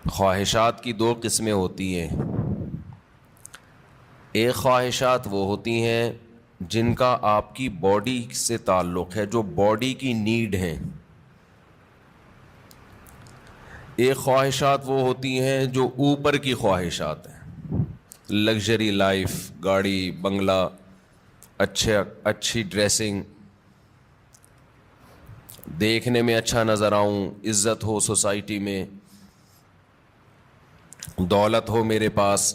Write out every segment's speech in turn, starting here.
خواہشات کی دو قسمیں ہوتی ہیں. ایک خواہشات وہ ہوتی ہیں جن کا آپ کی باڈی سے تعلق ہے، جو باڈی کی نیڈ ہیں. ایک خواہشات وہ ہوتی ہیں جو اوپر کی خواہشات ہیں، لگژری لائف، گاڑی بنگلہ، اچھی ڈریسنگ، دیکھنے میں اچھا نظر آؤں، عزت ہو سوسائٹی میں، دولت ہو میرے پاس.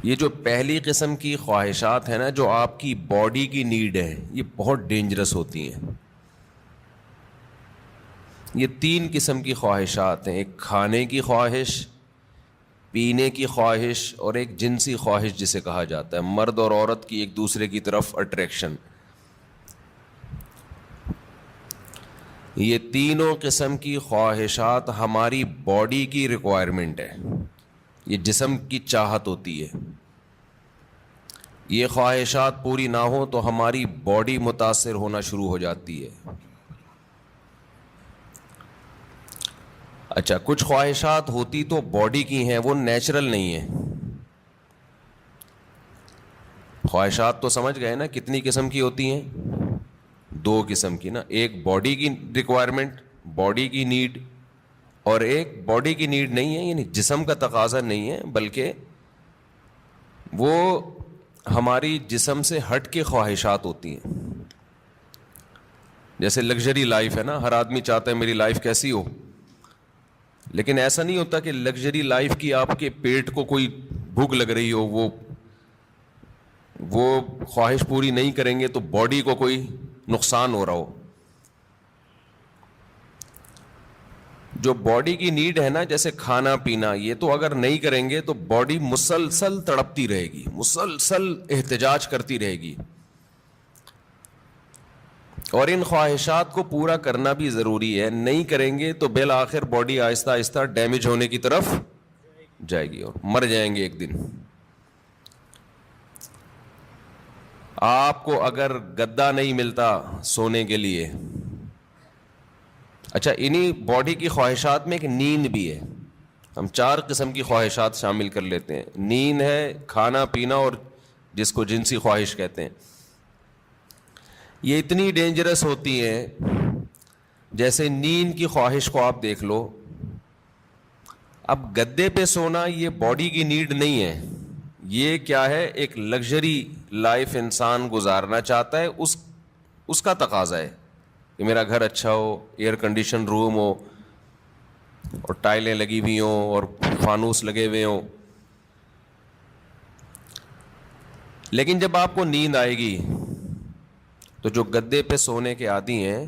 یہ جو پہلی قسم کی خواہشات ہیں نا، جو آپ کی باڈی کی نیڈ ہے، یہ بہت ڈینجرس ہوتی ہیں. یہ تین قسم کی خواہشات ہیں: ایک کھانے کی خواہش، پینے کی خواہش، اور ایک جنسی خواہش جسے کہا جاتا ہے، مرد اور عورت کی ایک دوسرے کی طرف اٹریکشن. یہ تینوں قسم کی خواہشات ہماری باڈی کی ریکوائرمنٹ ہے، یہ جسم کی چاہت ہوتی ہے. یہ خواہشات پوری نہ ہو تو ہماری باڈی متاثر ہونا شروع ہو جاتی ہے. اچھا، کچھ خواہشات ہوتی تو باڈی کی ہیں، وہ نیچرل نہیں ہیں. خواہشات تو سمجھ گئے نا کتنی قسم کی ہوتی ہیں؟ دو قسم کی نا. ایک باڈی کی ریکوائرمنٹ، باڈی کی نیڈ، اور ایک باڈی کی نیڈ نہیں ہے، یعنی جسم کا تقاضا نہیں ہے، بلکہ وہ ہماری جسم سے ہٹ کے خواہشات ہوتی ہیں. جیسے لگژری لائف ہے نا، ہر آدمی چاہتا ہے میری لائف کیسی ہو، لیکن ایسا نہیں ہوتا کہ لگژری لائف کی آپ کے پیٹ کو کوئی بھوک لگ رہی ہو، وہ خواہش پوری نہیں کریں گے تو باڈی کو کوئی نقصان ہو رہا ہو. جو باڈی کی نیڈ ہے نا، جیسے کھانا پینا، یہ تو اگر نہیں کریں گے تو باڈی مسلسل تڑپتی رہے گی، مسلسل احتجاج کرتی رہے گی. اور ان خواہشات کو پورا کرنا بھی ضروری ہے، نہیں کریں گے تو بالآخر باڈی آہستہ آہستہ ڈیمیج ہونے کی طرف جائے گی اور مر جائیں گے ایک دن. آپ کو اگر گدا نہیں ملتا سونے کے لیے، اچھا انہی باڈی کی خواہشات میں ایک نیند بھی ہے. ہم چار قسم کی خواہشات شامل کر لیتے ہیں. نیند ہے، کھانا پینا، اور جس کو جنسی خواہش کہتے ہیں. یہ اتنی ڈینجرس ہوتی ہیں. جیسے نیند کی خواہش کو آپ دیکھ لو، اب گدے پہ سونا یہ باڈی کی نیڈ نہیں ہے، یہ کیا ہے، ایک لگژری لائف انسان گزارنا چاہتا ہے، اس کا تقاضا ہے کہ میرا گھر اچھا ہو، ایئر کنڈیشن روم ہو، اور ٹائلیں لگی ہوئی ہوں، اور فانوس لگے ہوئے ہوں. لیکن جب آپ کو نیند آئے گی تو جو گدے پہ سونے کے عادی ہیں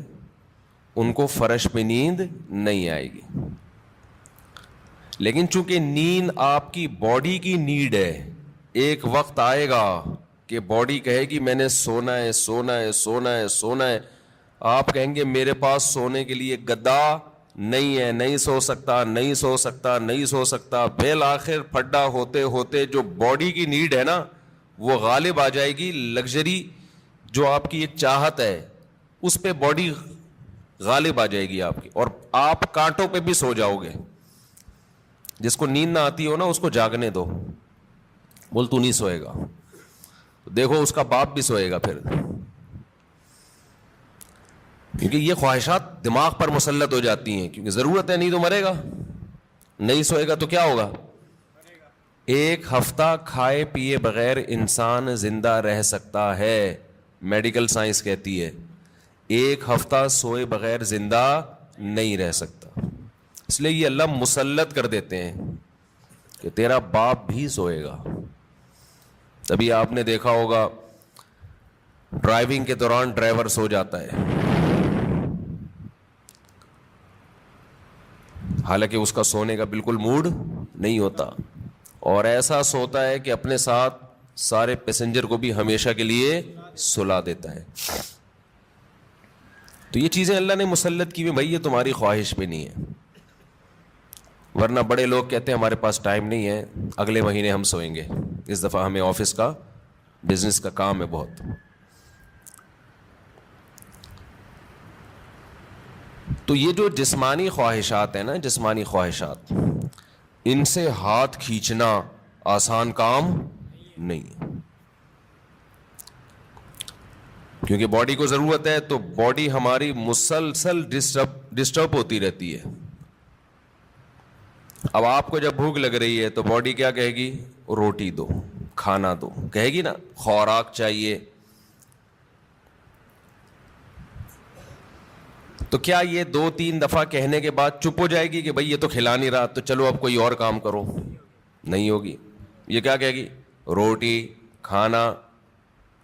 ان کو فرش پہ نیند نہیں آئے گی. لیکن چونکہ نیند آپ کی باڈی کی نیڈ ہے، ایک وقت آئے گا کہ باڈی کہے گی میں نے سونا ہے، سونا ہے، سونا ہے، سونا ہے. آپ کہیں گے میرے پاس سونے کے لیے گدا نہیں ہے، نہیں سو سکتا، نہیں سو سکتا، نہیں سو سکتا. بالآخر پھڈا ہوتے ہوتے جو باڈی کی نیڈ ہے نا، وہ غالب آ جائے گی. لگژری جو آپ کی یہ چاہت ہے، اس پہ باڈی غالب آ جائے گی آپ کی، اور آپ کانٹوں پہ بھی سو جاؤ گے. جس کو نیند نہ آتی ہو نا اس کو جاگنے دو، بول تو نہیں سوئے گا، دیکھو اس کا باپ بھی سوئے گا پھر. کیونکہ یہ خواہشات دماغ پر مسلط ہو جاتی ہیں، کیونکہ ضرورت ہے، نہیں تو مرے گا. نہیں سوئے گا تو کیا ہوگا؟ ایک ہفتہ کھائے پیے بغیر انسان زندہ رہ سکتا ہے، میڈیکل سائنس کہتی ہے. ایک ہفتہ سوئے بغیر زندہ نہیں رہ سکتا. اس لیے یہ اللہ مسلط کر دیتے ہیں کہ تیرا باپ بھی سوئے گا. تبھی آپ نے دیکھا ہوگا ڈرائیونگ کے دوران ڈرائیور سو جاتا ہے، حالانکہ اس کا سونے کا بالکل موڈ نہیں ہوتا، اور ایسا سوتا ہے کہ اپنے ساتھ سارے پیسنجر کو بھی ہمیشہ کے لیے سلا دیتا ہے. تو یہ چیزیں اللہ نے مسلط کی ہوئی، بھائی یہ تمہاری خواہش پہ نہیں ہے. ورنہ بڑے لوگ کہتے ہیں ہمارے پاس ٹائم نہیں ہے، اگلے مہینے ہم سوئیں گے، اس دفعہ ہمیں آفس کا بزنس کا کام ہے بہت. تو یہ جو جسمانی خواہشات ہیں نا، جسمانی خواہشات، ان سے ہاتھ کھینچنا آسان کام نہیں ہے، کیونکہ باڈی کو ضرورت ہے، تو باڈی ہماری مسلسل ڈسٹرب ہوتی رہتی ہے. اب آپ کو جب بھوک لگ رہی ہے تو باڈی کیا کہے گی؟ روٹی دو، کھانا دو، کہے گی نا، خوراک چاہیے. تو کیا یہ 2-3 دفعہ کہنے کے بعد چپ ہو جائے گی کہ بھائی یہ تو کھلا نہیں رہا تو چلو اب کوئی اور کام کرو؟ نہیں ہوگی. یہ کیا کہے گی؟ روٹی کھانا،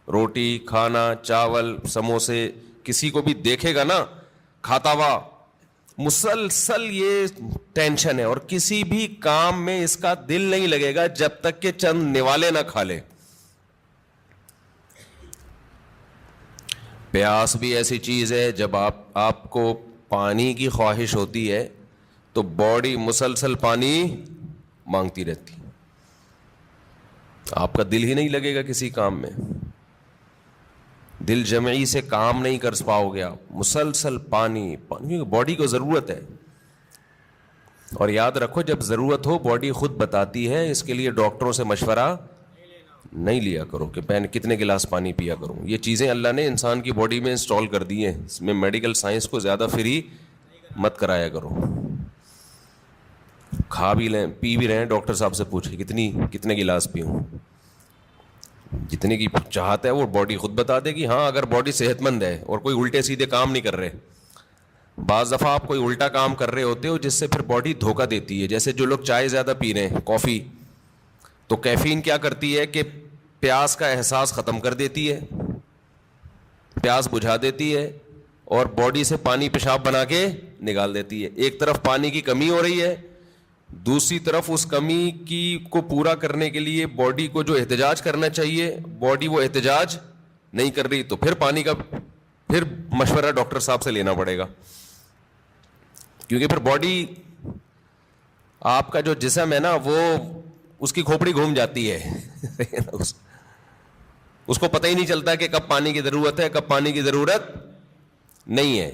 روٹی کھانا، چاول، سموسے. کسی کو بھی دیکھے گا نا کھاتا ہوا، مسلسل یہ ٹینشن ہے، اور کسی بھی کام میں اس کا دل نہیں لگے گا جب تک کہ چند نوالے نہ کھا لے. پیاس بھی ایسی چیز ہے، جب آپ کو پانی کی خواہش ہوتی ہے تو باڈی مسلسل پانی مانگتی رہتی، آپ کا دل ہی نہیں لگے گا کسی کام میں، دل جمعی سے کام نہیں کر پاؤ گے آپ، مسلسل پانی پانی، باڈی کو ضرورت ہے. اور یاد رکھو جب ضرورت ہو باڈی خود بتاتی ہے، اس کے لیے ڈاکٹروں سے مشورہ نہیں لیا کرو کہ میں کتنے گلاس پانی پیا کروں. یہ چیزیں اللہ نے انسان کی باڈی میں انسٹال کر دی ہیں، اس میں میڈیکل سائنس کو زیادہ فری مت کرایا کرو. کھا بھی لیں پی بھی رہے ہیں، ڈاکٹر صاحب سے پوچھیں کتنے گلاس پیوں، جتنے کی چاہت ہے وہ باڈی خود بتا دے گی. ہاں اگر باڈی صحت مند ہے اور کوئی الٹے سیدھے کام نہیں کر رہے. بعض دفعہ آپ کوئی الٹا کام کر رہے ہوتے ہو جس سے پھر باڈی دھوکہ دیتی ہے، جیسے جو لوگ چائے زیادہ پی رہے ہیں، کافی، تو کیفین کیا کرتی ہے کہ پیاس کا احساس ختم کر دیتی ہے، پیاس بجھا دیتی ہے، اور باڈی سے پانی پیشاب بنا کے نکال دیتی ہے. ایک طرف پانی کی کمی ہو رہی ہے، دوسری طرف اس کمی کی کو پورا کرنے کے لیے باڈی کو جو احتجاج کرنا چاہیے باڈی وہ احتجاج نہیں کر رہی، تو پھر پانی کا پھر مشورہ ڈاکٹر صاحب سے لینا پڑے گا. کیونکہ پھر باڈی، آپ کا جو جسم ہے نا وہ اس کی کھوپڑی گھوم جاتی ہے اس کو پتہ ہی نہیں چلتا کہ کب پانی کی ضرورت ہے کب پانی کی ضرورت نہیں ہے.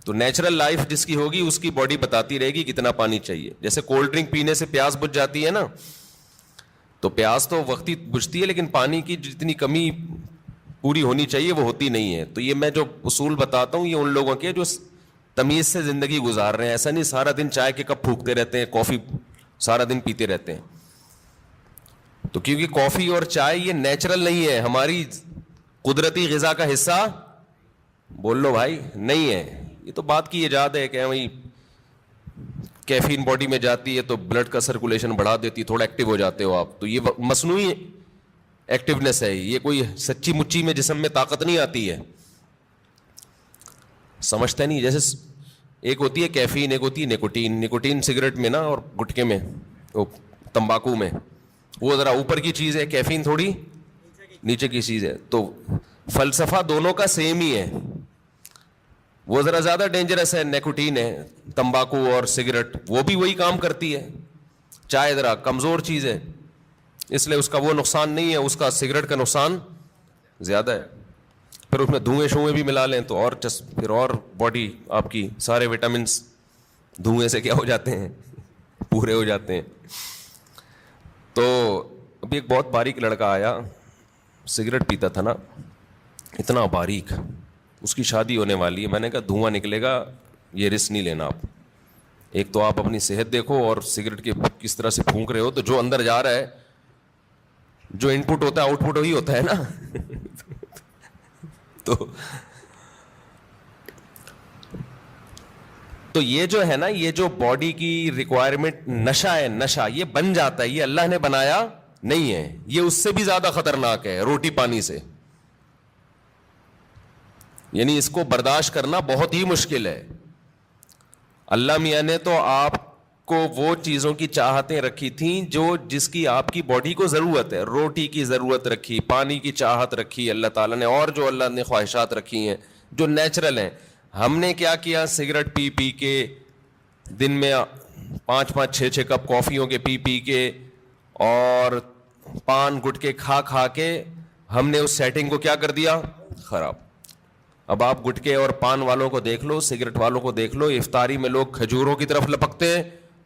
تو نیچرل لائف جس کی ہوگی اس کی باڈی بتاتی رہے گی کتنا پانی چاہیے. جیسے کولڈ ڈرنک پینے سے پیاس بجھ جاتی ہے نا، تو پیاس تو وقتی بجھتی ہے لیکن پانی کی جتنی کمی پوری ہونی چاہیے وہ ہوتی نہیں ہے. تو یہ میں جو اصول بتاتا ہوں یہ ان لوگوں کے جو تمیز سے زندگی گزار رہے ہیں. ایسا نہیں سارا دن چائے کے کپ پھونکتے رہتے ہیں، کافی سارا دن پیتے رہتے ہیں. تو کیونکہ کافی اور چائے یہ نیچرل نہیں ہے، ہماری قدرتی غذا کا حصہ بول لو بھائی نہیں ہے. یہ تو بات کی ایجاد ہے کہ وہی کیفین باڈی میں جاتی ہے تو بلڈ کا سرکولیشن بڑھا دیتی، تھوڑا ایکٹیو ہو جاتے ہو آپ. تو یہ مصنوعی ایکٹیونیس ہے، یہ کوئی سچی مچی میں جسم میں طاقت نہیں آتی ہے. سمجھتے نہیں. جیسے ایک ہوتی ہے کیفین، ایک ہوتی ہے نیکوٹین. نیکوٹین سگریٹ میں نا اور گٹکے میں، تمباکو میں، وہ ذرا اوپر کی چیز ہے، کیفین تھوڑی نیچے کی چیز ہے. تو فلسفہ دونوں کا سیم ہی ہے. وہ ذرا زیادہ ڈینجرس ہے نیکوٹین ہے، تمباکو اور سگریٹ وہ بھی وہی کام کرتی ہے. چائے ذرا کمزور چیز ہے اس لیے اس کا وہ نقصان نہیں ہے، اس کا سگریٹ کا نقصان زیادہ ہے. پھر اس میں دھوئیں شوئیں بھی ملا لیں تو اور پھر اور باڈی آپ کی سارے وٹامنس دھوئیں سے کیا ہو جاتے ہیں، پورے ہو جاتے ہیں. تو ابھی ایک بہت باریک لڑکا آیا، سگریٹ پیتا تھا نا، اتنا باریک، اس کی شادی ہونے والی ہے. میں نے کہا دھواں نکلے گا، یہ رسک نہیں لینا آپ. ایک تو آپ اپنی صحت دیکھو اور سگریٹ کے کس طرح سے پھونک رہے ہو، تو جو اندر جا رہا ہے، جو ان پٹ ہوتا ہے آؤٹ پٹ وہی ہوتا ہے نا. تو یہ جو ہے نا، یہ جو باڈی کی ریکوائرمنٹ نشہ ہے، نشہ یہ بن جاتا ہے، یہ اللہ نے بنایا نہیں ہے. یہ اس سے بھی زیادہ خطرناک ہے روٹی پانی سے. یعنی اس کو برداشت کرنا بہت ہی مشکل ہے. اللہ میاں نے تو آپ کو وہ چیزوں کی چاہتیں رکھی تھیں جو جس کی آپ کی باڈی کو ضرورت ہے. روٹی کی ضرورت رکھی، پانی کی چاہت رکھی اللہ تعالیٰ نے، اور جو اللہ نے خواہشات رکھی ہیں جو نیچرل ہیں. ہم نے کیا کیا؟ سگریٹ پی پی کے، دن میں 5-5 6-6 کپ کافیوں کے پی پی کے، اور پان گٹکے کھا کھا کے ہم نے اس سیٹنگ کو کیا کر دیا؟ خراب. اب آپ گٹکے اور پان والوں کو دیکھ لو, سگریٹ والوں کو دیکھ لو, افطاری میں لوگ کھجوروں کی طرف لپکتے ہیں,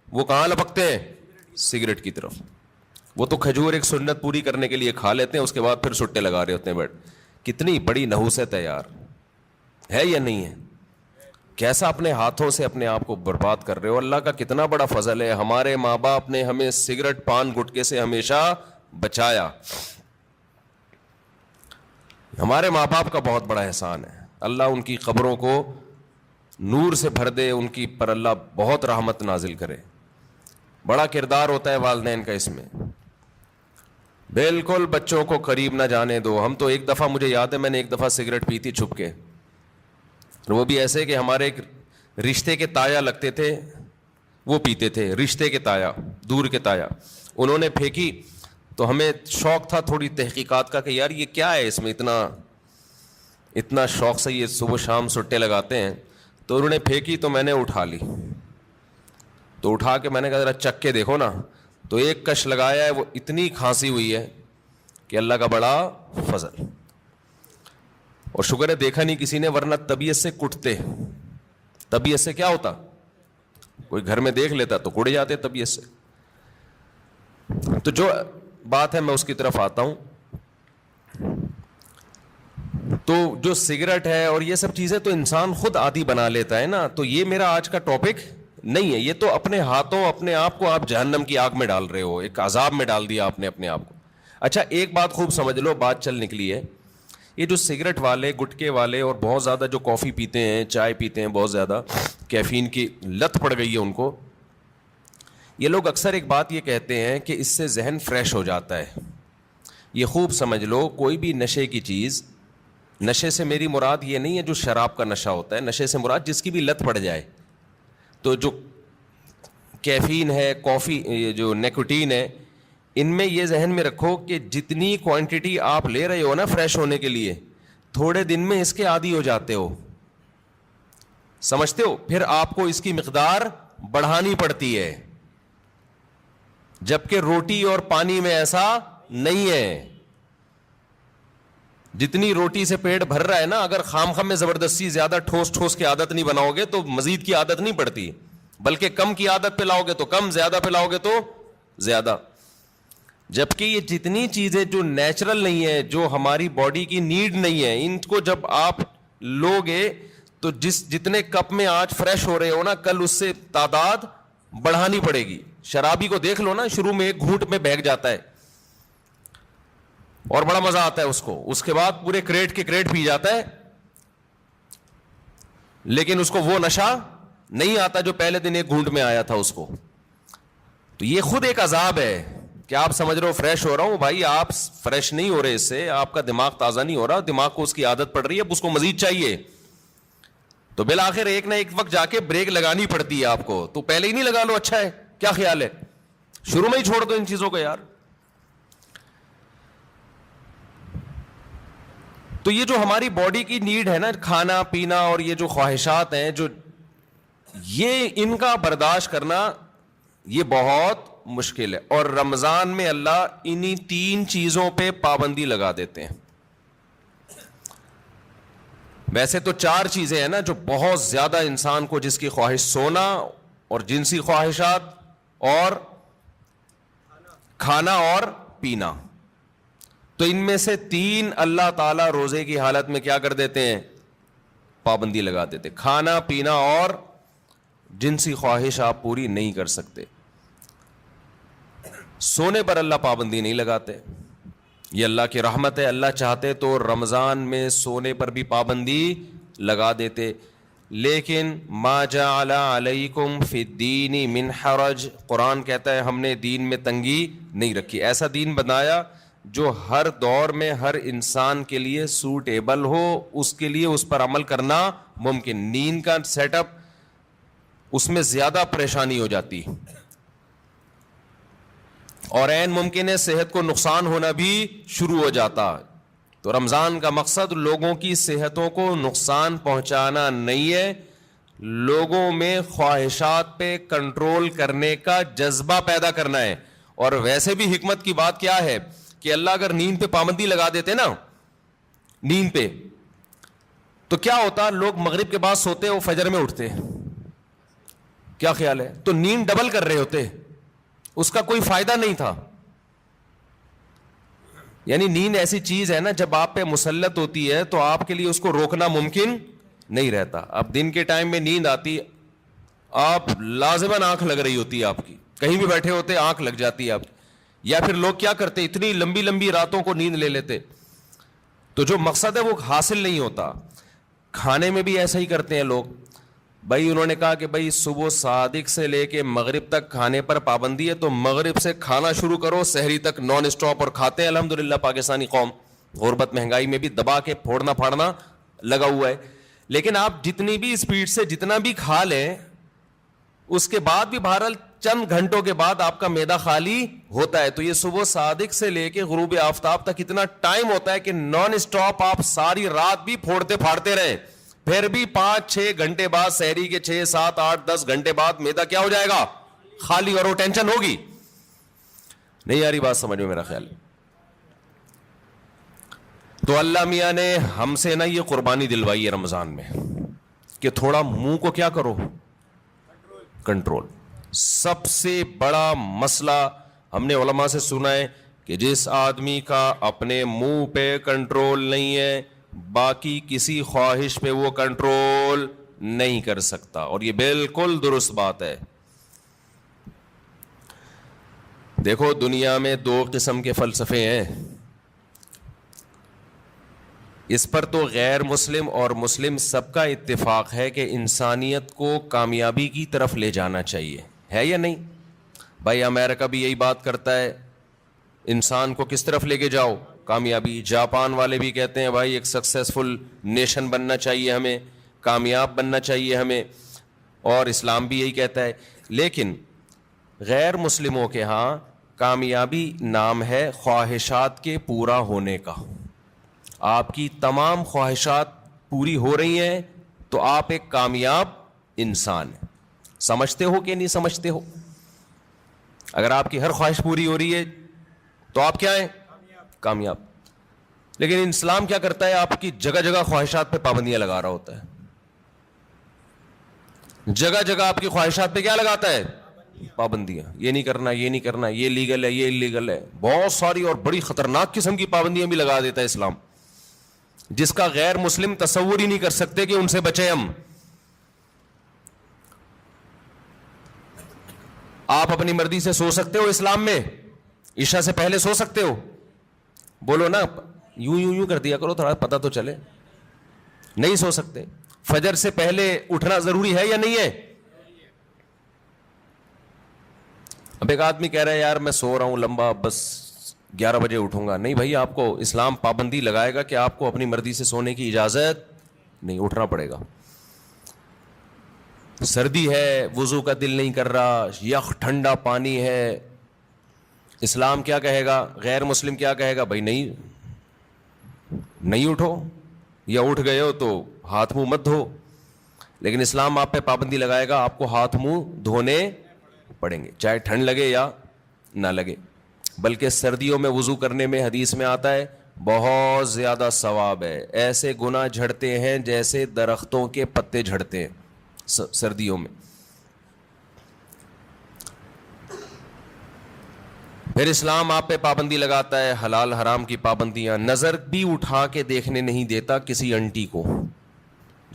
وہ کہاں لپکتے ہیں؟ سگریٹ کی طرف. وہ تو کھجور ایک سنت پوری کرنے کے لیے کھا لیتے ہیں, اس کے بعد پھر سٹے لگا رہے ہوتے ہیں. بٹ کتنی بڑی نحوست ہے یار, ہے یا نہیں ہے؟ کیسا اپنے ہاتھوں سے اپنے آپ کو برباد کر رہے ہو. اللہ کا کتنا بڑا فضل ہے, ہمارے ماں باپ نے ہمیں سگریٹ پان گٹکے سے ہمیشہ بچایا. ہمارے ماں باپ کا بہت بڑا احسان ہے. اللہ ان کی قبروں کو نور سے بھر دے, ان کی پر اللہ بہت رحمت نازل کرے. بڑا کردار ہوتا ہے والدین کا اس میں. بالکل بچوں کو قریب نہ جانے دو. ہم تو ایک دفعہ, مجھے یاد ہے میں نے ایک دفعہ سگریٹ پی تھی چھپ کے, وہ بھی ایسے کہ ہمارے ایک رشتے کے تایا لگتے تھے, وہ پیتے تھے, رشتے کے تایا, دور کے تایا. انہوں نے پھینکی تو ہمیں شوق تھا تھوڑی تحقیقات کا کہ یار یہ کیا ہے اس میں, اتنا شوق سے یہ صبح شام سٹے لگاتے ہیں. تو انہوں نے پھینکی تو میں نے اٹھا لی, تو اٹھا کے میں نے کہا ذرا چک کے دیکھو نا, تو ایک کش لگایا ہے, وہ اتنی کھانسی ہوئی ہے کہ اللہ کا بڑا فضل. اور شکر ہے دیکھا نہیں کسی نے, ورنہ طبیعت سے کٹتے. طبیعت سے کیا ہوتا, کوئی گھر میں دیکھ لیتا تو کٹ جاتے طبیعت سے. تو جو بات ہے میں اس کی طرف آتا ہوں. تو جو سگریٹ ہے اور یہ سب چیزیں تو انسان خود عادی بنا لیتا ہے نا. تو یہ میرا آج کا ٹاپک نہیں ہے, یہ تو اپنے ہاتھوں اپنے آپ کو آپ جہنم کی آگ میں ڈال رہے ہو, ایک عذاب میں ڈال دیا آپ نے اپنے آپ کو. اچھا ایک بات خوب سمجھ لو, بات چل نکلی ہے. یہ جو سگریٹ والے, گٹکے والے اور بہت زیادہ جو کافی پیتے ہیں, چائے پیتے ہیں, بہت زیادہ کیفین کی لت پڑ گئی ہے ان کو, یہ لوگ اکثر ایک بات یہ کہتے ہیں کہ اس سے ذہن فریش ہو جاتا ہے. یہ خوب سمجھ لو, کوئی بھی نشے کی چیز, نشے سے میری مراد یہ نہیں ہے جو شراب کا نشہ ہوتا ہے, نشے سے مراد جس کی بھی لت پڑ جائے. تو جو کیفین ہے, کافی, یہ جو نیکوٹین ہے, ان میں یہ ذہن میں رکھو کہ جتنی کوانٹٹی آپ لے رہے ہو نا فریش ہونے کے لیے, تھوڑے دن میں اس کے عادی ہو جاتے ہو, سمجھتے ہو. پھر آپ کو اس کی مقدار بڑھانی پڑتی ہے, جبکہ روٹی اور پانی میں ایسا نہیں ہے. جتنی روٹی سے پیٹ بھر رہا ہے نا, اگر خام خام میں زبردستی زیادہ ٹھوس کی عادت نہیں بناؤ گے تو مزید کی عادت نہیں پڑتی, بلکہ کم کی عادت پہ لاؤ گے تو کم, زیادہ پہ لاؤ گے تو زیادہ. جبکہ یہ جتنی چیزیں جو نیچرل نہیں ہے, جو ہماری باڈی کی نیڈ نہیں ہے, ان کو جب آپ لوگے تو جتنے کپ میں آج فریش ہو رہے ہو نا, کل اس سے تعداد بڑھانی پڑے گی. شرابی کو دیکھ لو نا, شروع میں ایک گھونٹ میں بہک جاتا ہے اور بڑا مزہ آتا ہے اس کو, اس کے بعد پورے کریٹ کے کریٹ پی جاتا ہے, لیکن اس کو وہ نشہ نہیں آتا جو پہلے دن ایک گھونٹ میں آیا تھا اس کو. تو یہ خود ایک عذاب ہے کہ آپ سمجھ رہے ہو فریش ہو رہا ہوں, بھائی آپ فریش نہیں ہو رہے, اس سے آپ کا دماغ تازہ نہیں ہو رہا, دماغ کو اس کی عادت پڑ رہی ہے, اب اس کو مزید چاہیے. تو بالآخر ایک نہ ایک وقت جا کے بریک لگانی پڑتی ہے آپ کو. تو پہلے ہی نہیں لگا لو, اچھا ہے, کیا خیال ہے, شروع میں ہی چھوڑ دو ان چیزوں کو یار. تو یہ جو ہماری باڈی کی نیڈ ہے نا, کھانا پینا اور یہ جو خواہشات ہیں, جو یہ ان کا برداشت کرنا یہ بہت مشکل ہے. اور رمضان میں اللہ انہی 3 چیزوں پہ پابندی لگا دیتے ہیں. ویسے تو 4 چیزیں ہیں نا جو بہت زیادہ انسان کو, جس کی خواہش سونا اور جنسی خواہشات اور کھانا اور پینا. تو ان میں سے 3 اللہ تعالیٰ روزے کی حالت میں کیا کر دیتے ہیں, پابندی لگا دیتے. کھانا پینا اور جنسی خواہش آپ پوری نہیں کر سکتے. سونے پر اللہ پابندی نہیں لگاتے, یہ اللہ کی رحمت ہے. اللہ چاہتے تو رمضان میں سونے پر بھی پابندی لگا دیتے, لیکن ما جعل علیکم فی الدین من حرج, قرآن کہتا ہے ہم نے دین میں تنگی نہیں رکھی. ایسا دین بنایا جو ہر دور میں ہر انسان کے لیے سوٹیبل ہو, اس کے لیے اس پر عمل کرنا ممکن. نیند کا سیٹ اپ, اس میں زیادہ پریشانی ہو جاتی اور عین ممکن ہے صحت کو نقصان ہونا بھی شروع ہو جاتا. تو رمضان کا مقصد لوگوں کی صحتوں کو نقصان پہنچانا نہیں ہے, لوگوں میں خواہشات پہ کنٹرول کرنے کا جذبہ پیدا کرنا ہے. اور ویسے بھی حکمت کی بات کیا ہے کہ اللہ اگر نیند پہ پابندی لگا دیتے نا, نیند پہ, تو کیا ہوتا, لوگ مغرب کے بعد سوتے وہ فجر میں اٹھتے, کیا خیال ہے؟ تو نیند ڈبل کر رہے ہوتے, اس کا کوئی فائدہ نہیں تھا. یعنی نیند ایسی چیز ہے نا, جب آپ پہ مسلط ہوتی ہے تو آپ کے لیے اس کو روکنا ممکن نہیں رہتا. اب دن کے ٹائم میں نیند آتی, آپ لازماً آنکھ لگ رہی ہوتی ہے آپ کی, کہیں بھی بیٹھے ہوتے آنکھ لگ جاتی ہے آپ کی. یا پھر لوگ کیا کرتے, اتنی لمبی لمبی راتوں کو نیند لے لیتے, تو جو مقصد ہے وہ حاصل نہیں ہوتا. کھانے میں بھی ایسا ہی کرتے ہیں لوگ. بھائی انہوں نے کہا کہ بھائی صبح صادق سے لے کے مغرب تک کھانے پر پابندی ہے, تو مغرب سے کھانا شروع کرو, سحری تک نان اسٹاپ, اور کھاتے ہیں الحمدللہ. پاکستانی قوم غربت مہنگائی میں بھی دبا کے پھوڑنا پھاڑنا لگا ہوا ہے. لیکن آپ جتنی بھی اسپیڈ سے جتنا بھی کھا لیں, اس کے بعد بھی بہرحال چند گھنٹوں کے بعد آپ کا معدہ خالی ہوتا ہے. تو یہ صبح صادق سے لے کے غروب آفتاب تک اتنا ٹائم ہوتا ہے کہ نان اسٹاپ آپ ساری رات بھی پھوڑتے پھاڑتے رہیں, پھر بھی 5-6 گھنٹے بعد, سحری کے 6, 7, 8, 10 گھنٹے بعد معدہ کیا ہو جائے گا, خالی. اور وہ ٹینشن ہوگی. نہیں آ رہی بات سمجھ میں میرا خیال. تو اللہ میاں نے ہم سے نا یہ قربانی دلوائی ہے رمضان میں کہ تھوڑا منہ کو کیا کرو, کنٹرول. سب سے بڑا مسئلہ ہم نے علماء سے سنا ہے کہ جس آدمی کا اپنے منہ پہ کنٹرول نہیں ہے, باقی کسی خواہش پہ وہ کنٹرول نہیں کر سکتا. اور یہ بالکل درست بات ہے. دیکھو دنیا میں 2 قسم کے فلسفے ہیں, اس پر تو غیر مسلم اور مسلم سب کا اتفاق ہے کہ انسانیت کو کامیابی کی طرف لے جانا چاہیے, ہے یا نہیں؟ بھائی امریکہ بھی یہی بات کرتا ہے, انسان کو کس طرف لے کے جاؤ, کامیابی. جاپان والے بھی کہتے ہیں بھائی ایک سکسیسفل نیشن بننا چاہیے ہمیں, کامیاب بننا چاہیے ہمیں, اور اسلام بھی یہی کہتا ہے. لیکن غیر مسلموں کے ہاں کامیابی نام ہے خواہشات کے پورا ہونے کا. آپ کی تمام خواہشات پوری ہو رہی ہیں تو آپ ایک کامیاب انسان ہیں. سمجھتے ہو کہ نہیں سمجھتے ہو؟ اگر آپ کی ہر خواہش پوری ہو رہی ہے تو آپ کیا ہیں, کامیاب. لیکن اسلام کیا کرتا ہے, آپ کی جگہ جگہ خواہشات پہ پابندیاں لگا رہا ہوتا ہے. جگہ جگہ آپ کی خواہشات پہ کیا لگاتا ہے, پابندیاں. یہ نہیں کرنا, یہ نہیں کرنا, یہ لیگل ہے, یہ انلیگل ہے. بہت ساری اور بڑی خطرناک قسم کی پابندیاں بھی لگا دیتا ہے اسلام, جس کا غیر مسلم تصور ہی نہیں کر سکتے کہ ان سے بچیں ہم. آپ اپنی مرضی سے سو سکتے ہو اسلام میں, عشاء سے پہلے سو سکتے ہو, بولو نا, یوں یوں یوں کر دیا کرو تھوڑا پتہ تو چلے. نہیں سو سکتے. فجر سے پہلے اٹھنا ضروری ہے یا نہیں ہے؟ اب ایک آدمی کہہ رہا ہے یار میں سو رہا ہوں لمبا, بس 11 بجے اٹھوں گا. نہیں بھائی, آپ کو اسلام پابندی لگائے گا کہ آپ کو اپنی مرضی سے سونے کی اجازت نہیں, اٹھنا پڑے گا. سردی ہے, وضو کا دل نہیں کر رہا, یخ ٹھنڈا پانی ہے, اسلام کیا کہے گا, غیر مسلم کیا کہے گا, بھائی نہیں اٹھو, یا اٹھ گئے ہو تو ہاتھ منہ مت دھو. لیکن اسلام آپ پہ پابندی لگائے گا, آپ کو ہاتھ منہ دھونے پڑیں گے, چاہے ٹھنڈ لگے یا نہ لگے. بلکہ سردیوں میں وضو کرنے میں حدیث میں آتا ہے بہت زیادہ ثواب ہے. ایسے گناہ جھڑتے ہیں جیسے درختوں کے پتے جھڑتے ہیں سردیوں میں. پھر اسلام آپ پہ پابندی لگاتا ہے حلال حرام کی پابندیاں. نظر بھی اٹھا کے دیکھنے نہیں دیتا کسی انٹی کو.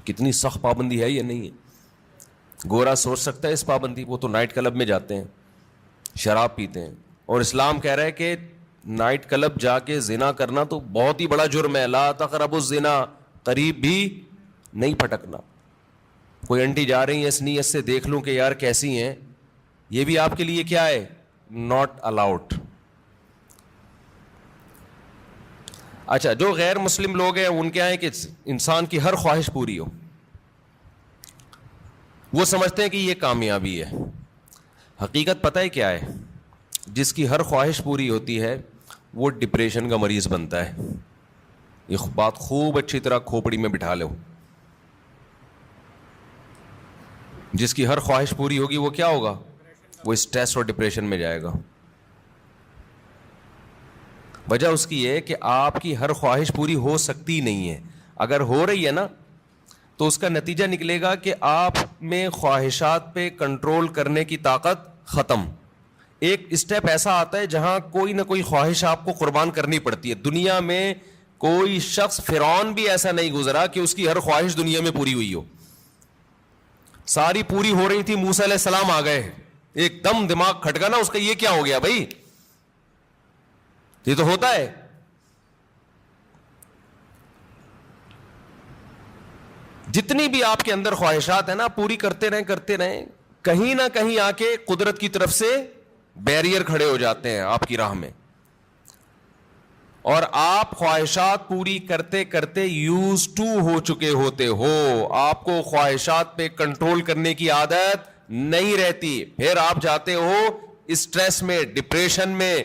کتنی سخت پابندی ہے یہ نہیں ہے. گورا سوچ سکتا ہے اس پابندی, وہ تو نائٹ کلب میں جاتے ہیں, شراب پیتے ہیں, اور اسلام کہہ رہا ہے کہ نائٹ کلب جا کے زنا کرنا تو بہت ہی بڑا جرم ہے. لا تقربوا الزنا, قریب بھی نہیں پھٹکنا. کوئی انٹی جا رہی ہیں اس نیت سے دیکھ لوں کہ یار کیسی ہیں, یہ بھی آپ کے لیے کیا ہے, ناٹ الاؤڈ. اچھا, جو غیر مسلم لوگ ہیں ان کے ہیں کہ انسان کی ہر خواہش پوری ہو, وہ سمجھتے ہیں کہ یہ کامیابی ہے. حقیقت پتہ ہے کیا ہے, جس کی ہر خواہش پوری ہوتی ہے وہ ڈپریشن کا مریض بنتا ہے. یہ بات خوب اچھی طرح کھوپڑی میں بٹھا لو. جس کی ہر خواہش پوری ہوگی وہ کیا ہوگا, وہ اسٹریس اور ڈپریشن میں جائے گا. وجہ اس کی ہے کہ آپ کی ہر خواہش پوری ہو سکتی نہیں ہے. اگر ہو رہی ہے نا تو اس کا نتیجہ نکلے گا کہ آپ میں خواہشات پہ کنٹرول کرنے کی طاقت ختم. ایک اسٹیپ ایسا آتا ہے جہاں کوئی نہ کوئی خواہش آپ کو قربان کرنی پڑتی ہے. دنیا میں کوئی شخص، فرعون بھی ایسا نہیں گزرا کہ اس کی ہر خواہش دنیا میں پوری ہوئی ہو. ساری پوری ہو رہی تھی، موسیٰ علیہ السلام آ گئے، ایک دم دماغ کھٹکا نا اس کا، یہ کیا ہو گیا بھائی، یہ تو ہوتا ہے. جتنی بھی آپ کے اندر خواہشات ہیں نا، پوری کرتے رہیں، کہیں نہ کہیں آ کے قدرت کی طرف سے بیریئر کھڑے ہو جاتے ہیں آپ کی راہ میں، اور آپ خواہشات پوری کرتے کرتے یوز ٹو ہو چکے ہوتے ہو. آپ کو خواہشات پہ کنٹرول کرنے کی عادت نہیں رہتی. پھر آپ جاتے ہو اسٹریس میں، ڈپریشن میں،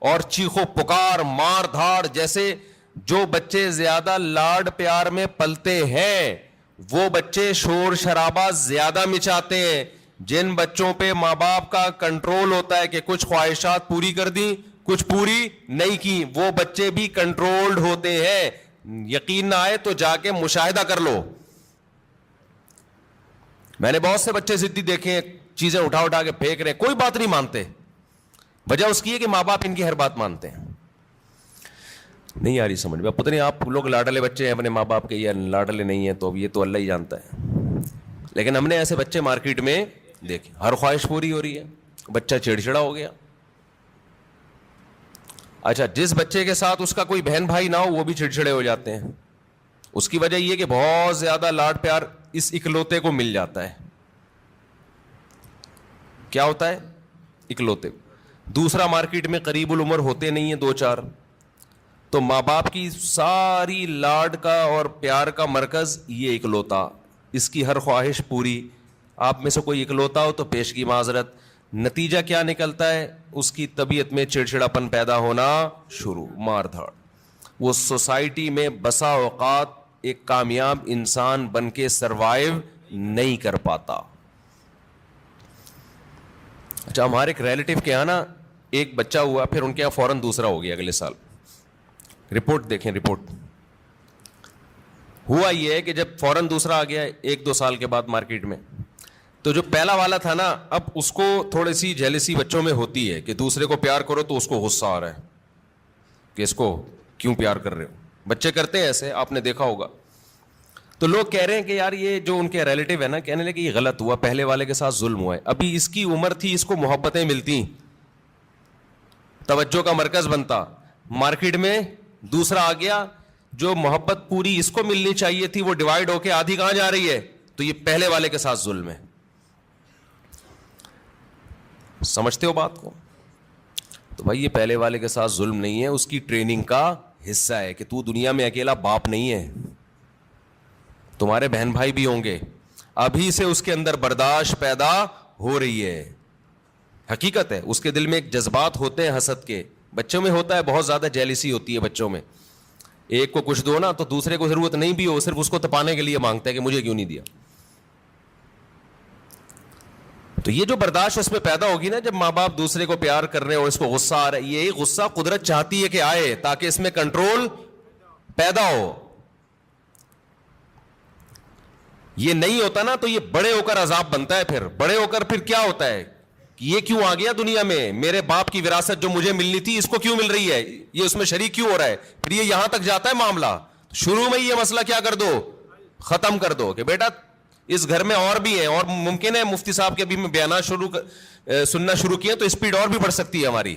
اور چیخو پکار، مار دھاڑ. جیسے جو بچے زیادہ لاڈ پیار میں پلتے ہیں وہ بچے شور شرابہ زیادہ مچاتے ہیں. جن بچوں پہ ماں باپ کا کنٹرول ہوتا ہے کہ کچھ خواہشات پوری کر دی، کچھ پوری نہیں کی، وہ بچے بھی کنٹرولڈ ہوتے ہیں. یقین نہ آئے تو جا کے مشاہدہ کر لو. میں نے بہت سے بچے ضدی دیکھے ہیں، چیزیں اٹھا کے پھینک رہے، کوئی بات نہیں مانتے. وجہ اس کی ہے کہ ماں باپ ان کی ہر بات مانتے ہیں. نہیں آ رہی سمجھ میں؟ پتہ نہیں آپ لوگ لاڈلے بچے ہیں اپنے ماں باپ کے یا لاڈلے نہیں ہیں، تو اب یہ تو اللہ ہی جانتا ہے. لیکن ہم نے ایسے بچے مارکیٹ میں دیکھے، ہر خواہش پوری ہو رہی ہے، بچہ چڑچڑا ہو گیا. اچھا، جس بچے کے ساتھ اس کا کوئی بہن بھائی نہ ہو وہ بھی چڑچڑے ہو جاتے ہیں. اس کی وجہ یہ کہ بہت زیادہ لاڈ پیار اس اکلوتے کو مل جاتا ہے. کیا ہوتا ہے؟ اکلوتے. دوسرا مارکیٹ میں قریب العمر ہوتے نہیں ہیں، 2-4، تو ماں باپ کی ساری لاڈ کا اور پیار کا مرکز یہ اکلوتا، اس کی ہر خواہش پوری. آپ میں سے کوئی اکلوتا ہو تو پیش کی معذرت. نتیجہ کیا نکلتا ہے؟ اس کی طبیعت میں چڑچڑاپن پیدا ہونا شروع، مار دھاڑ. وہ سوسائٹی میں بسا اوقات ایک کامیاب انسان بن کے سروائیو نہیں کر پاتا. اچھا، ہمارے ایک ریلیٹیو کے یہاں نا ایک بچہ ہوا، پھر ان کے یہاں فوراً دوسرا ہو گیا اگلے سال. رپورٹ دیکھیں، رپورٹ. ہوا یہ ہے کہ جب فوراً دوسرا آ گیا 1-2 سال کے بعد مارکیٹ میں، تو جو پہلا والا تھا نا، اب اس کو تھوڑی سی جیلسی بچوں میں ہوتی ہے کہ دوسرے کو پیار کرو تو اس کو غصہ آ رہا ہے کہ اس کو کیوں پیار کر رہے ہو. بچے کرتے ہیں ایسے، آپ نے دیکھا ہوگا. تو لوگ کہہ رہے ہیں کہ یار یہ جو ان کے ریلیٹیو ہے نا، کہنے لگے کہ یہ غلط ہوا، پہلے والے کے ساتھ ظلم ہوا ہے. ابھی اس کی عمر تھی، اس کو محبتیں ملتی، توجہ کا مرکز بنتا. مارکیٹ میں دوسرا آ گیا، جو محبت پوری اس کو ملنی چاہیے تھی وہ ڈیوائیڈ ہو کے آدھی کہاں جا رہی ہے؟ تو یہ پہلے والے کے ساتھ ظلم ہے. سمجھتے ہو بات کو؟ تو بھائی یہ پہلے والے کے ساتھ ظلم نہیں ہے، اس کی ٹریننگ کا حصہ ہے کہ تو دنیا میں اکیلا باپ نہیں ہے، تمہارے بہن بھائی بھی ہوں گے. ابھی سے اس کے اندر برداشت پیدا ہو رہی ہے. حقیقت ہے، اس کے دل میں ایک جذبات ہوتے ہیں حسد کے. بچوں میں ہوتا ہے، بہت زیادہ جیلسی ہوتی ہے بچوں میں. ایک کو کچھ دو نا تو دوسرے کو ضرورت نہیں بھی ہو، صرف اس کو تپانے کے لیے مانگتا ہے کہ مجھے کیوں نہیں دیا. تو یہ جو برداشت اس میں پیدا ہوگی نا، جب ماں باپ دوسرے کو پیار کر رہے ہیں اور اس کو غصہ آ رہا ہے، یہی غصہ قدرت چاہتی ہے کہ آئے تاکہ اس میں کنٹرول پیدا ہو. یہ نہیں ہوتا نا تو یہ بڑے ہو کر عذاب بنتا ہے. پھر بڑے ہو کر پھر کیا ہوتا ہے کہ یہ کیوں آ گیا دنیا میں، میرے باپ کی وراثت جو مجھے ملنی تھی اس کو کیوں مل رہی ہے، یہ اس میں شریک کیوں ہو رہا ہے. پھر یہ یہاں تک جاتا ہے معاملہ. شروع میں یہ مسئلہ کیا کر دو، ختم کر دو کہ بیٹا اس گھر میں اور بھی ہیں، اور ممکن ہے مفتی صاحب کے ابھی میں بیانات سننا شروع کیے تو اسپیڈ اور بھی بڑھ سکتی ہے ہماری،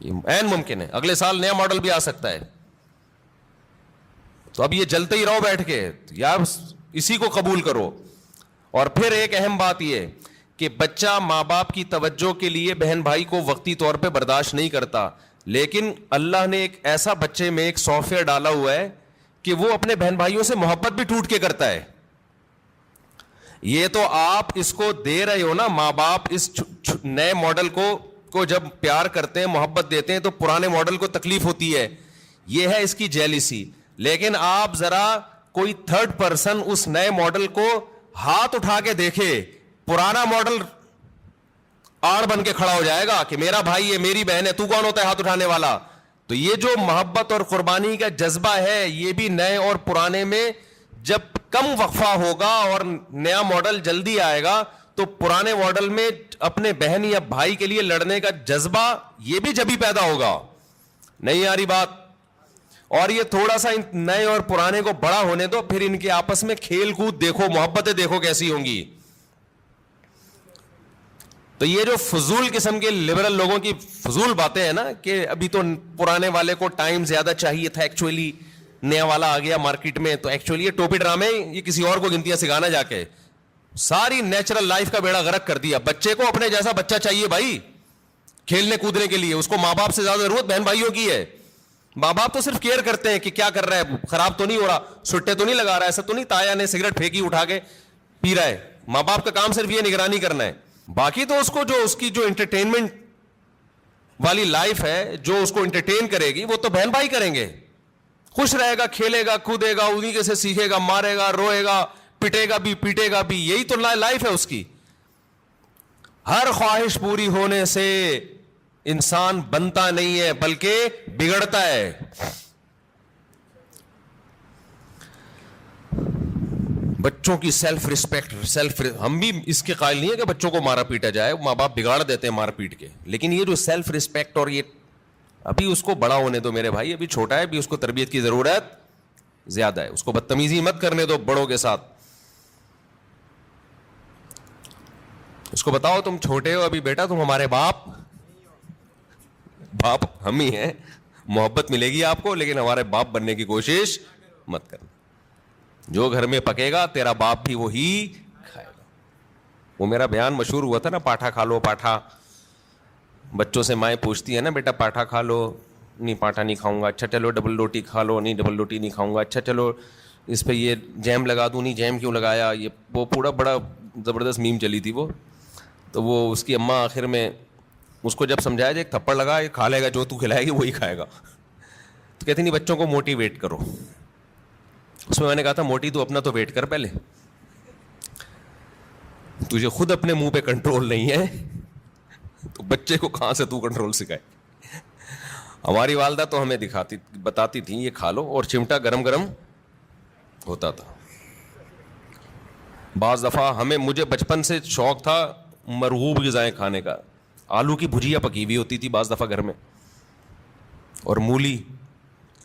عین ممکن ہے. اگلے سال نیا ماڈل بھی آ سکتا ہے. تو اب یہ جلتے ہی رہو بیٹھ کے، یار اسی کو قبول کرو. اور پھر ایک اہم بات یہ کہ بچہ ماں باپ کی توجہ کے لیے بہن بھائی کو وقتی طور پہ برداشت نہیں کرتا، لیکن اللہ نے ایک ایسا بچے میں ایک سافٹ ویئر ڈالا ہوا ہے کہ وہ اپنے بہن بھائیوں سے محبت بھی ٹوٹ کے کرتا ہے. یہ تو آپ اس کو دے رہے ہو نا، ماں باپ اس نئے ماڈل کو جب پیار کرتے ہیں، محبت دیتے ہیں، تو پرانے ماڈل کو تکلیف ہوتی ہے. یہ ہے اس کی جیلسی. لیکن آپ ذرا کوئی تھرڈ پرسن اس نئے ماڈل کو ہاتھ اٹھا کے دیکھے، پرانا ماڈل آڑ بن کے کھڑا ہو جائے گا کہ میرا بھائی ہے، میری بہن ہے، تو کون ہوتا ہے ہاتھ اٹھانے والا. تو یہ جو محبت اور قربانی کا جذبہ ہے، یہ بھی نئے اور پرانے میں جب کم وقفہ ہوگا اور نیا ماڈل جلدی آئے گا تو پرانے ماڈل میں اپنے بہن یا بھائی کے لیے لڑنے کا جذبہ یہ بھی جبھی پیدا ہوگا. نہیں آ رہی بات؟ اور یہ تھوڑا سا نئے اور پرانے کو بڑا ہونے دو, پھر ان کے آپس میں کھیل کود دیکھو, محبتیں دیکھو کیسی ہوں گی. تو یہ جو فضول قسم کے لبرل لوگوں کی فضول باتیں ہیں نا کہ ابھی تو پرانے والے کو ٹائم زیادہ چاہیے تھا, ایکچولی نیا والا آ گیا مارکیٹ میں, تو ایکچولی یہ ٹوپی ڈرامے یہ کسی اور کو گنتیاں سکھانا جا کے ساری نیچرل لائف کا بیڑا غرق کر دیا. بچے کو اپنے جیسا بچہ چاہیے بھائی کھیلنے کودنے کے لیے, اس کو ماں باپ سے زیادہ ضرورت بہن بھائیوں کی ہے. ماں باپ تو صرف کیئر کرتے ہیں کہ کیا کر رہا ہے, خراب تو نہیں ہو رہا, سٹے تو نہیں لگا رہا ہے, ایسا تو نہیں تایا نے سگریٹ پھینکی اٹھا کے پی رہا ہے. ماں باپ کا کام صرف یہ نگرانی کرنا ہے. باقی تو اس کو جو اس کی جو انٹرٹینمنٹ والی لائف ہے, جو اس کو انٹرٹین کرے گی, وہ تو بہن بھائی کریں گے. خوش رہے گا, کھیلے گا, کودے گا, انہیں کے سے سیکھے گا, مارے گا, روئے گا, پٹے گا بھی, پیٹے گا بھی. یہی تو لائف ہے اس کی. ہر خواہش پوری ہونے سے انسان بنتا نہیں ہے بلکہ بگڑتا ہے. بچوں کی سیلف ریسپیکٹ, ہم بھی اس کے قائل نہیں ہے کہ بچوں کو مارا پیٹا جائے, ماں باپ بگاڑ دیتے ہیں مار پیٹ کے, لیکن یہ جو سیلف ریسپیکٹ اور یہ ابھی اس کو بڑا ہونے دو میرے بھائی, ابھی چھوٹا ہے, ابھی اس کو تربیت کی ضرورت زیادہ ہے. اس کو بدتمیزی مت کرنے دو بڑوں کے ساتھ. اس کو بتاؤ تم چھوٹے ہو ابھی بیٹا, تم ہمارے باپ ہم ہی ہیں, محبت ملے گی آپ کو, لیکن ہمارے باپ بننے کی کوشش مت کرنا. جو گھر میں پکے گا تیرا باپ بھی وہی کھائے گا. وہ میرا بیان مشہور ہوا تھا نا, پاٹھا کھا لو پاٹھا. بچوں سے مائیں پوچھتی ہے نا, بیٹا پاٹھا کھا لو, نہیں پاٹھا نہیں کھاؤں گا. اچھا چلو ڈبل روٹی کھا لو, نہیں ڈبل روٹی نہیں کھاؤں گا. اچھا چلو اس پہ یہ جیم لگا دوں, نہیں جیم کیوں لگایا. یہ وہ پورا بڑا زبردست میم چلی تھی وہ. تو وہ اس کی اماں آخر میں اس کو جب سمجھایا جائے ایک تھپڑ لگا, یہ کھا لے گا, جو تو کھلائے گی وہی کھائے گا. تو کہتے نہیں بچوں کو موٹیویٹ کرو. اس میں نے کہا تھا موٹی تو اپنا تو ویٹ کر پہلے, تجھے خود اپنے منہ پہ کنٹرول نہیں ہے تو بچے کو کہاں سے تو کنٹرول سکھائے. ہماری والدہ تو ہمیں بتاتی تھی یہ کھا لو, اور چمٹا گرم گرم ہوتا تھا. بعض دفعہ مجھے بچپن سے شوق تھا مرغوب غذائیں کھانے کا. آلو کی بھجیا پکی ہوئی ہوتی تھی بعض دفعہ گھر میں, اور مولی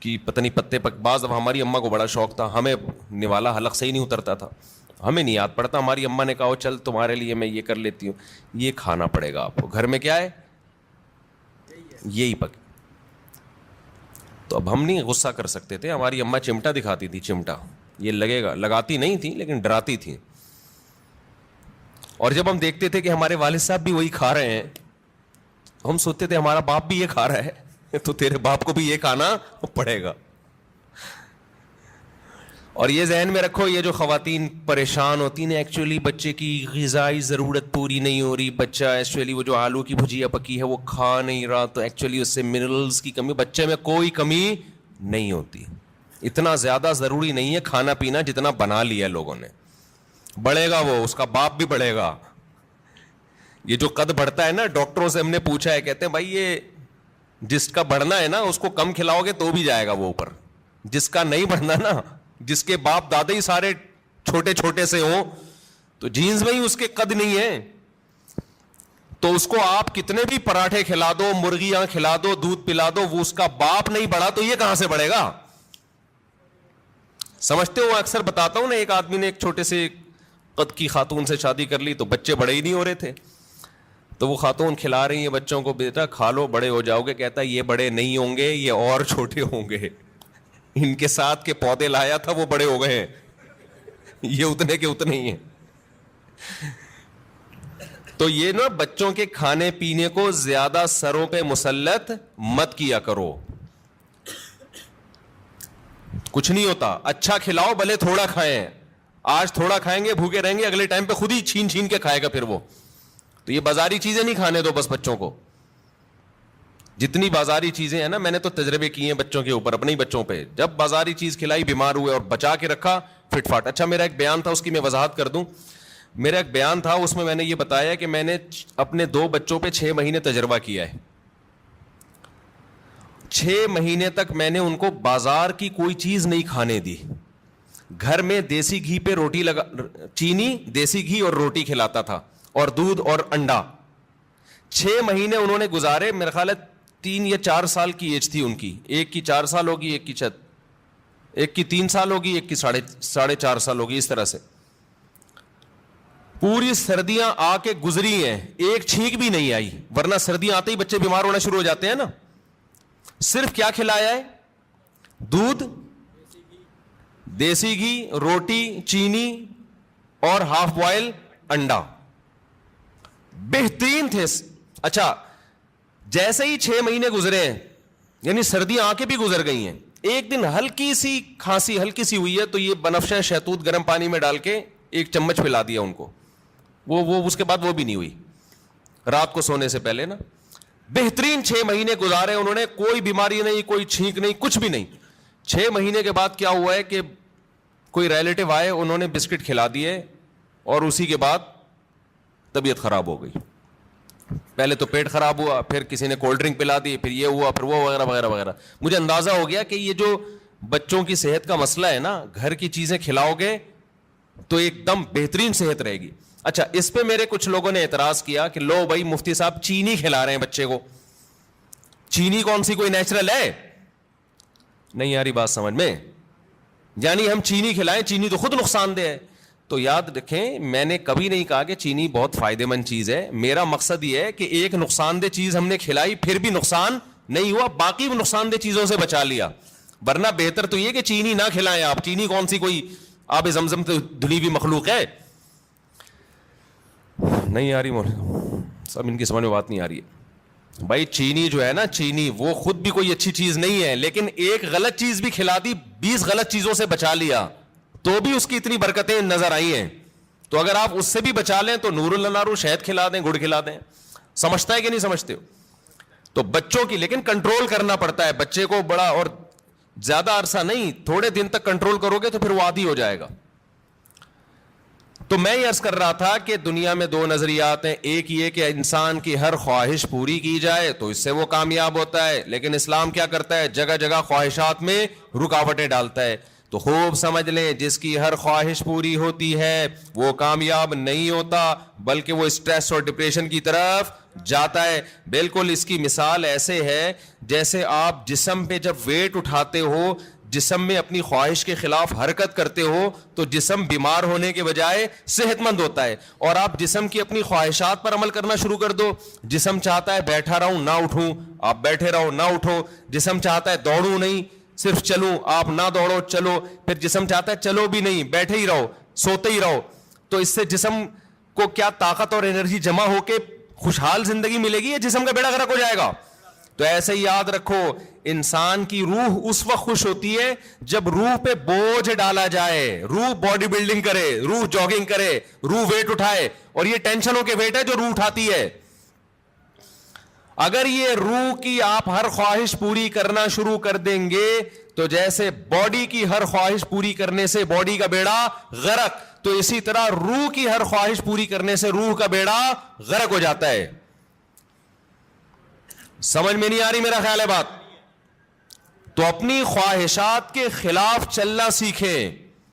کی پتہ نہیں پتے بعض دفعہ ہماری اماں کو بڑا شوق تھا. ہمیں نوالا حلق سے ہی نہیں اترتا تھا, ہمیں نہیں یاد پڑتا. ہماری اماں نے کہا چل تمہارے لیے میں یہ کر لیتی ہوں, یہ کھانا پڑے گا آپ کو. گھر میں کیا ہے, یہی پک. تو اب ہم نہیں غصہ کر سکتے تھے. ہماری اماں چمٹا دکھاتی تھی, چمٹا یہ لگے گا, لگاتی نہیں تھی لیکن ڈراتی تھی. اور جب ہم دیکھتے تھے کہ ہمارے والد صاحب بھی وہی کھا رہے ہیں, ہم سوچتے تھے ہمارا باپ بھی یہ کھا رہا ہے تو تیرے باپ کو بھی یہ کھانا پڑے گا. اور یہ ذہن میں رکھو, یہ جو خواتین پریشان ہوتی ہیں ایکچولی بچے کی غذائی ضرورت پوری نہیں ہو رہی, بچہ ایکچولی وہ جو آلو کی بھجیا پکی ہے وہ کھا نہیں رہا, تو ایکچولی اس سے منرلز کی کمی, بچے میں کوئی کمی نہیں ہوتی. اتنا زیادہ ضروری نہیں ہے کھانا پینا جتنا بنا لیا لوگوں نے. بڑھے گا وہ, اس کا باپ بھی بڑھے گا. یہ جو قد بڑھتا ہے نا, ڈاکٹروں سے ہم نے پوچھا ہے, کہتے ہیں بھائی یہ جس کا بڑھنا ہے نا اس کو کم کھلاؤ گے تو بھی جائے گا وہ اوپر. جس کا نہیں بڑھنا نا, جس کے باپ دادا ہی سارے چھوٹے چھوٹے سے ہوں, تو جینز میں ہی اس کے قد نہیں ہے, تو اس کو آپ کتنے بھی پراٹھے کھلا دو, مرغیاں کھلا دو, دودھ پلا دو, وہ اس کا باپ نہیں بڑھا تو یہ کہاں سے بڑھے گا. سمجھتے ہو, اکثر بتاتا ہوں نا, ایک آدمی نے ایک چھوٹے سے قد کی خاتون سے شادی کر لی تو بچے بڑے ہی نہیں ہو رہے تھے. تو وہ خاتون کھلا رہی ہیں بچوں کو, بیٹا کھا لو بڑے ہو جاؤ گے. کہتا ہے یہ بڑے نہیں ہوں گے, یہ اور چھوٹے ہوں گے. ان کے ساتھ کے پودے لایا تھا وہ بڑے ہو گئے ہیں, یہ اتنے کے اتنے ہی ہیں. تو یہ نا بچوں کے کھانے پینے کو زیادہ سروں پہ مسلط مت کیا کرو. کچھ نہیں ہوتا, اچھا کھلاؤ بھلے تھوڑا کھائیں. آج تھوڑا کھائیں گے بھوکے رہیں گے, اگلے ٹائم پہ خود ہی چھین چھین کے کھائے گا پھر وہ. تو یہ بازاری چیزیں نہیں کھانے دو بس بچوں کو. جتنی بازاری چیزیں ہیں نا, میں نے تو تجربے کیے ہیں بچوں کے اوپر, اپنے ہی بچوں پہ. جب بازاری چیز کھلائی بیمار ہوئے, اور بچا کے رکھا فٹ فاٹ. اچھا میرا ایک بیان تھا, اس کی میں وضاحت کر دوں. میرا ایک بیان تھا, اس میں نے یہ بتایا کہ میں نے اپنے 2 بچوں پہ 6 مہینے تجربہ کیا ہے. 6 مہینے تک میں نے ان کو بازار کی کوئی چیز نہیں کھانے دی. گھر میں دیسی گھی پہ روٹی لگا, چینی, دیسی گھی اور روٹی کھلاتا تھا, اور دودھ اور انڈا. 6 مہینے انہوں نے گزارے, میرا خیال ہے 3 یا 4 سال کی ایج تھی ان کی, ایک کی 4 سال ہوگی, ایک کی 3 سال ہوگی, ایک کی 4.5 سال ہوگی, اس طرح سے. پوری سردیاں آ کے گزری ہیں, ایک چھینک بھی نہیں آئی, ورنہ سردیاں آتے ہی بچے بیمار ہونا شروع ہو جاتے ہیں نا. صرف کیا کھلایا ہے؟ دودھ, دیسی گھی, روٹی, چینی اور ہاف بوائل انڈا. بہترین تھے. اچھا, جیسے ہی 6 مہینے گزرے ہیں, یعنی سردیاں آ کے بھی گزر گئی ہیں, ایک دن ہلکی سی کھانسی ہلکی سی ہوئی ہے, تو یہ بنفشہ شہتوت گرم پانی میں ڈال کے 1 چمچ پلا دیا ان کو. وہ اس کے بعد وہ بھی نہیں ہوئی, رات کو سونے سے پہلے نا. بہترین 6 مہینے گزارے انہوں نے, کوئی بیماری نہیں, کوئی چھینک نہیں, کچھ بھی نہیں. 6 مہینے کے بعد کیا ہوا ہے کہ کوئی ریلیٹو آئے, انہوں نے بسکٹ کھلا دیے, اور اسی کے بعد طبیعت خراب ہو گئی. پہلے تو پیٹ خراب ہوا, پھر کسی نے کولڈ ڈرنک پلا دی, پھر یہ ہوا, پھر وہ, وغیرہ وغیرہ وغیرہ. مجھے اندازہ ہو گیا کہ یہ جو بچوں کی صحت کا مسئلہ ہے نا, گھر کی چیزیں کھلاؤ گے تو ایک دم بہترین صحت رہے گی. اچھا, اس پہ میرے کچھ لوگوں نے اعتراض کیا کہ لو بھائی مفتی صاحب چینی کھلا رہے ہیں بچے کو, چینی کون سی کوئی نیچرل ہے؟ نہیں آ رہی بات سمجھ میں؟ یعنی ہم چینی کھلائیں, چینی تو خود نقصان دہ ہے. تو یاد رکھیں, میں نے کبھی نہیں کہا کہ چینی بہت فائدے مند چیز ہے. میرا مقصد یہ ہے کہ ایک نقصان دہ چیز ہم نے کھلائی, پھر بھی نقصان نہیں ہوا, باقی نقصان دہ چیزوں سے بچا لیا. ورنہ بہتر تو یہ کہ چینی نہ کھلائیں آپ. چینی کون سی کوئی آب زمزم تو دھلی ہوئی مخلوق ہے؟ نہیں آ رہی سب, ان کی سمجھ میں بات نہیں آ رہی ہے. بھائی چینی جو ہے نا, چینی وہ خود بھی کوئی اچھی چیز نہیں ہے, لیکن ایک غلط چیز بھی کھلا دی, 20 غلط چیزوں سے بچا لیا, تو بھی اس کی اتنی برکتیں نظر آئی ہیں. تو اگر آپ اس سے بھی بچا لیں تو نور النارو, شہد کھلا دیں, گڑ کھلا دیں. سمجھتا ہے کہ نہیں سمجھتے ہو؟ تو بچوں کی لیکن کنٹرول کرنا پڑتا ہے بچے کو, بڑا اور زیادہ عرصہ نہیں, تھوڑے دن تک کنٹرول کرو گے تو پھر وہ عادی ہو جائے گا. تو میں یہ عرض کر رہا تھا کہ دنیا میں 2 نظریات ہیں. ایک یہ کہ انسان کی ہر خواہش پوری کی جائے تو اس سے وہ کامیاب ہوتا ہے, لیکن اسلام کیا کرتا ہے؟ جگہ جگہ خواہشات میں رکاوٹیں ڈالتا ہے. تو خوب سمجھ لیں, جس کی ہر خواہش پوری ہوتی ہے وہ کامیاب نہیں ہوتا, بلکہ وہ اسٹریس اور ڈپریشن کی طرف جاتا ہے. بالکل اس کی مثال ایسے ہے جیسے آپ جسم پہ جب ویٹ اٹھاتے ہو, جسم میں اپنی خواہش کے خلاف حرکت کرتے ہو, تو جسم بیمار ہونے کے بجائے صحت مند ہوتا ہے. اور آپ جسم کی اپنی خواہشات پر عمل کرنا شروع کر دو, جسم چاہتا ہے بیٹھا رہوں نہ اٹھوں, آپ بیٹھے رہو نہ اٹھو. جسم چاہتا ہے دوڑوں نہیں, صرف چلوں, آپ نہ دوڑو چلو. پھر جسم چاہتا ہے چلو بھی نہیں, بیٹھے ہی رہو, سوتے ہی رہو. تو اس سے جسم کو کیا طاقت اور انرجی جمع ہو کے خوشحال زندگی ملے گی, یا جسم کا بیڑا غرق ہو جائے گا؟ تو ایسے ہی یاد رکھو, انسان کی روح اس وقت خوش ہوتی ہے جب روح پہ بوجھ ڈالا جائے, روح باڈی بلڈنگ کرے, روح جاگنگ کرے, روح ویٹ اٹھائے. اور یہ ٹینشنوں کے ویٹ ہے جو روح اٹھاتی ہے. اگر یہ روح کی آپ ہر خواہش پوری کرنا شروع کر دیں گے تو جیسے باڈی کی ہر خواہش پوری کرنے سے باڈی کا بیڑا غرق, تو اسی طرح روح کی ہر خواہش پوری کرنے سے روح کا بیڑا غرق ہو جاتا ہے. سمجھ میں نہیں آ رہی میرا خیال ہے بات؟ تو اپنی خواہشات کے خلاف چلنا سیکھیں.